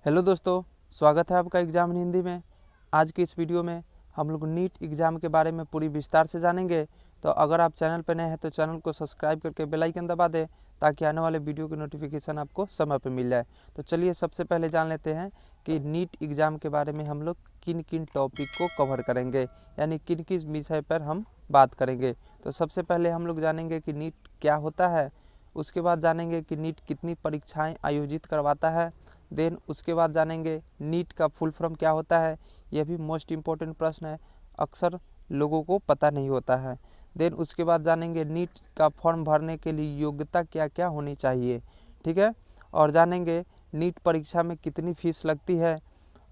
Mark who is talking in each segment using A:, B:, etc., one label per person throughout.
A: Hello दोस्तों, स्वागत है आपका एग्ज़ाम इन हिंदी में। आज की इस वीडियो में हम लोग नीट एग्ज़ाम के बारे में पूरी विस्तार से जानेंगे। तो अगर आप चैनल पर नए हैं तो चैनल को सब्सक्राइब करके बेल आइकन दबा दें ताकि आने वाले वीडियो की नोटिफिकेशन आपको समय पर मिल जाए। तो चलिए सबसे पहले जान लेते हैं कि नीट एग्ज़ाम के बारे में हम लोग किन किन टॉपिक को कवर करेंगे, यानी किन किस विषय पर हम बात करेंगे। तो सबसे पहले हम लोग जानेंगे कि नीट क्या होता है, उसके बाद जानेंगे कि नीट कितनी परीक्षाएँ आयोजित करवाता है, देन उसके बाद जानेंगे नीट का फुल फॉर्म क्या होता है। यह भी मोस्ट इम्पोर्टेंट प्रश्न है, अक्सर लोगों को पता नहीं होता है। देन उसके बाद जानेंगे नीट का फॉर्म भरने के लिए योग्यता क्या क्या होनी चाहिए, ठीक है। और जानेंगे नीट परीक्षा में कितनी फीस लगती है।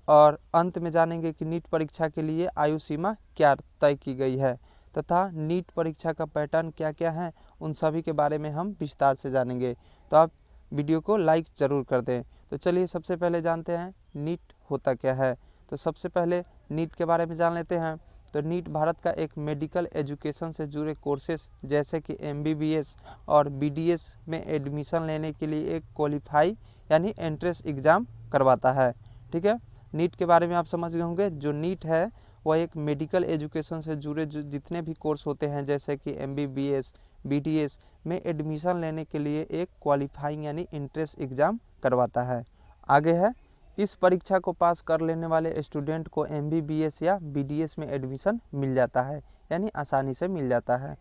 A: और अंत में जानेंगे कि नीट परीक्षा के लिए आयु सीमा क्या तय की गई है तथा नीट परीक्षा का पैटर्न क्या क्या है, उन सभी के बारे में हम विस्तार से जानेंगे। तो आप वीडियो को लाइक ज़रूर कर दें। तो चलिए सबसे पहले जानते हैं नीट होता क्या है। तो सबसे पहले नीट के बारे में जान लेते हैं। तो नीट भारत का एक मेडिकल एजुकेशन से जुड़े कोर्सेज जैसे कि MBBS और BDS में एडमिशन लेने के लिए एक क्वालिफाई यानी एंट्रेंस एग्ज़ाम करवाता है, ठीक है। नीट के बारे में आप समझ गए होंगे। जो नीट है वह एक मेडिकल एजुकेशन से जुड़े जो जितने भी कोर्स होते हैं जैसे कि MBBS BDS में एडमिशन लेने के लिए एक क्वालिफाइंग यानी एंट्रेंस एग्ज़ाम करवाता है। आगे है, इस परीक्षा को पास कर लेने वाले स्टूडेंट को MBBS या BDS में एडमिशन मिल जाता है, यानी आसानी से मिल जाता है।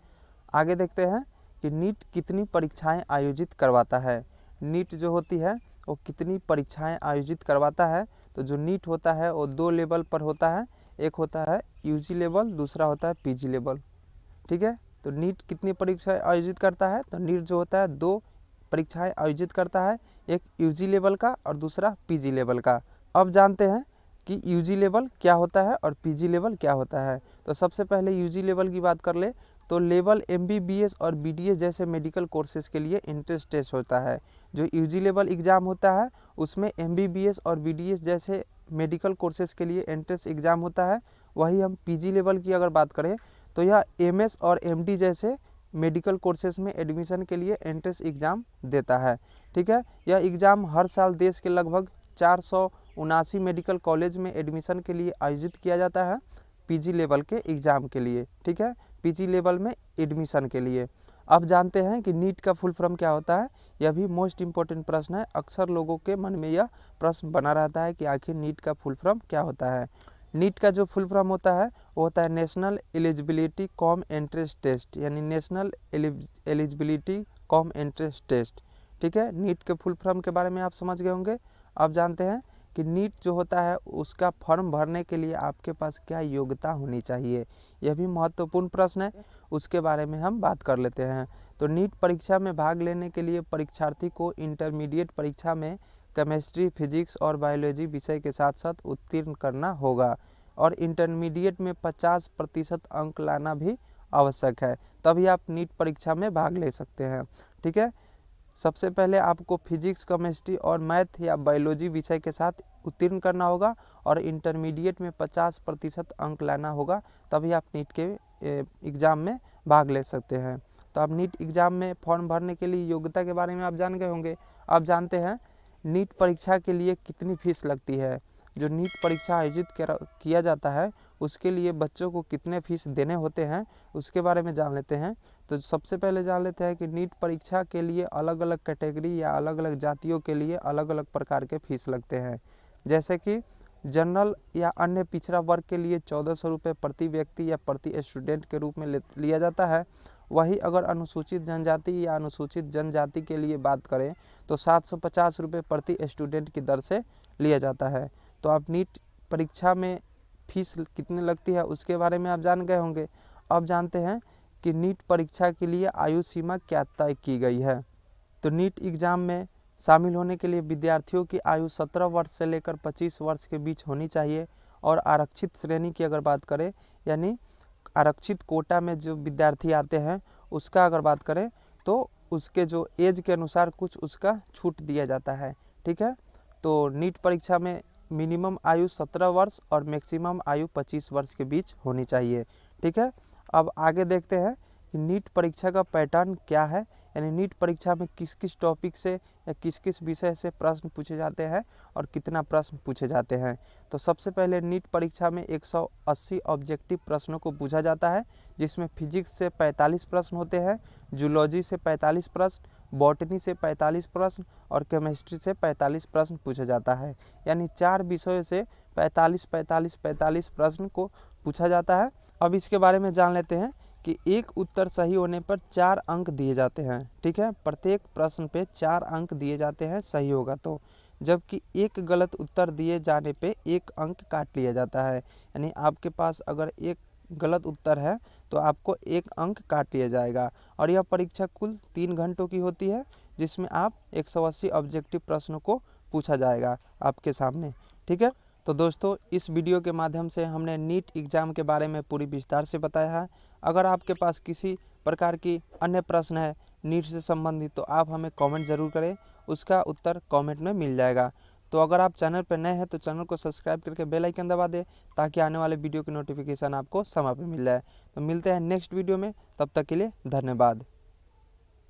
A: आगे देखते हैं कि नीट कितनी परीक्षाएं आयोजित करवाता है। नीट जो होती है वो कितनी परीक्षाएं आयोजित करवाता है। तो जो नीट होता है वो 2 लेवल पर होता है, एक होता है UG लेवल, दूसरा होता है PG लेवल, ठीक है। तो नीट कितनी परीक्षाएं आयोजित करता है, तो नीट जो होता है 2 परीक्षाएं आयोजित करता है, एक UG लेवल का और दूसरा PG लेवल का। अब जानते हैं कि UG लेवल क्या होता है और PG लेवल क्या होता है। तो सबसे पहले UG लेवल की बात कर ले तो लेवल MBBS और BDS जैसे मेडिकल कोर्सेज के लिए एंट्रेंस टेस्ट होता है। जो UG लेवल एग्ज़ाम होता है उसमें MBBS और BDS जैसे मेडिकल कोर्सेज के लिए एंट्रेंस एग्ज़ाम होता है। वही हम PG लेवल की अगर बात करें तो यह MS और MD जैसे मेडिकल कोर्सेज में एडमिशन के लिए एंट्रेंस एग्ज़ाम देता है, ठीक है। यह एग्ज़ाम हर साल देश के लगभग 479 मेडिकल कॉलेज में एडमिशन के लिए आयोजित किया जाता है PG लेवल के एग्ज़ाम के लिए, ठीक है, PG लेवल में एडमिशन के लिए। अब जानते हैं कि नीट का फुल फॉर्म क्या होता है। यह भी मोस्ट इम्पोर्टेंट प्रश्न है, अक्सर लोगों के मन में यह प्रश्न बना रहता है कि आखिर नीट का फुल फॉर्म क्या होता है। नीट का जो फुल फॉर्म होता है वो होता है national eligibility cum entrance test, यानी national eligibility cum entrance test, ठीक है। नीट के फुल फॉर्म के बारे में आप समझ गए होंगे। अब जानते हैं कि नीट जो होता है उसका फॉर्म भरने के लिए आपके पास क्या योग्यता होनी चाहिए। यह भी महत्वपूर्ण प्रश्न है, उसके बारे में हम बात कर लेते हैं। तो नीट परीक्षा में भाग लेने के लिए परीक्षार्थी को इंटरमीडिएट परीक्षा में केमिस्ट्री, फिजिक्स और बायोलॉजी विषय के साथ साथ उत्तीर्ण करना होगा और इंटरमीडिएट में 50% अंक लाना भी आवश्यक है, तभी आप नीट परीक्षा में भाग ले सकते हैं, ठीक है। सबसे पहले आपको फिजिक्स, केमिस्ट्री और मैथ या बायोलॉजी विषय के साथ उत्तीर्ण करना होगा और इंटरमीडिएट में 50% अंक लाना होगा, तभी आप नीट के एग्ज़ाम में भाग ले सकते हैं। तो आप नीट एग्ज़ाम में फॉर्म भरने के लिए योग्यता के बारे में आप जान गए होंगे। अब जानते हैं नीट परीक्षा के लिए कितनी फीस लगती है। जो नीट परीक्षा आयोजित किया जाता है उसके लिए बच्चों को कितने फीस देने होते हैं उसके बारे में जान लेते हैं। तो सबसे पहले जान लेते हैं कि नीट परीक्षा के लिए अलग अलग कैटेगरी या अलग अलग जातियों के लिए अलग अलग प्रकार के फीस लगते हैं। जैसे कि जनरल या अन्य पिछड़ा वर्ग के लिए 1400 रुपये प्रति व्यक्ति या प्रति स्टूडेंट के रूप में लिया जाता है। वही अगर अनुसूचित जनजाति या अनुसूचित जनजाति के लिए बात करें तो 750 रुपये प्रति स्टूडेंट की दर से लिया जाता है। तो आप नीट परीक्षा में फीस कितनी लगती है उसके बारे में आप जान गए होंगे। अब जानते हैं कि नीट परीक्षा के लिए आयु सीमा क्या तय की गई है। तो नीट एग्ज़ाम में शामिल होने के लिए विद्यार्थियों की आयु 17 वर्ष से लेकर 25 वर्ष के बीच होनी चाहिए और आरक्षित श्रेणी की अगर बात करें यानी आरक्षित कोटा में जो विद्यार्थी आते हैं उसका अगर बात करें तो उसके जो एज के अनुसार कुछ उसका छूट दिया जाता है, ठीक है। तो नीट परीक्षा में मिनिमम आयु 17 वर्ष और मैक्सिमम आयु 25 वर्ष के बीच होनी चाहिए, ठीक है। अब आगे देखते हैं कि नीट परीक्षा का पैटर्न क्या है, यानी नीट परीक्षा में किस किस टॉपिक से या किस किस विषय से प्रश्न पूछे जाते हैं और कितना प्रश्न पूछे जाते हैं। तो सबसे पहले नीट परीक्षा में 180 ऑब्जेक्टिव प्रश्नों को पूछा जाता है, जिसमें फिजिक्स से 45 प्रश्न होते हैं, जूलॉजी से 45 प्रश्न, बॉटनी से 45 प्रश्न और केमिस्ट्री से 45 प्रश्न पूछा जाता है। यानी 4 विषयों से 45 प्रश्न को पूछा जाता है। अब इसके बारे में जान लेते हैं कि एक उत्तर सही होने पर 4 अंक दिए जाते हैं। ठीक है, प्रत्येक प्रश्न पे 4 अंक दिए जाते हैं सही होगा तो, जबकि एक गलत उत्तर दिए जाने पे 1 अंक काट लिया जाता है। यानी आपके पास अगर एक गलत उत्तर है तो आपको 1 अंक काट लिया जाएगा। और यह परीक्षा कुल 3 घंटों की होती है, जिसमें आप 180 ऑब्जेक्टिव प्रश्नों को पूछा जाएगा आपके सामने। ठीक है, तो दोस्तों इस वीडियो के माध्यम से हमने नीट एग्ज़ाम के बारे में पूरी विस्तार से बताया है। अगर आपके पास किसी प्रकार की अन्य प्रश्न है नीट से संबंधित तो आप हमें कमेंट ज़रूर करें, उसका उत्तर कमेंट में मिल जाएगा। तो अगर आप चैनल पर नए हैं तो चैनल को सब्सक्राइब करके बेल आइकन दबा दें, ताकि आने वाले वीडियो की नोटिफिकेशन आपको समय पर मिल जाए। तो मिलते हैं नेक्स्ट वीडियो में, तब तक के लिए धन्यवाद।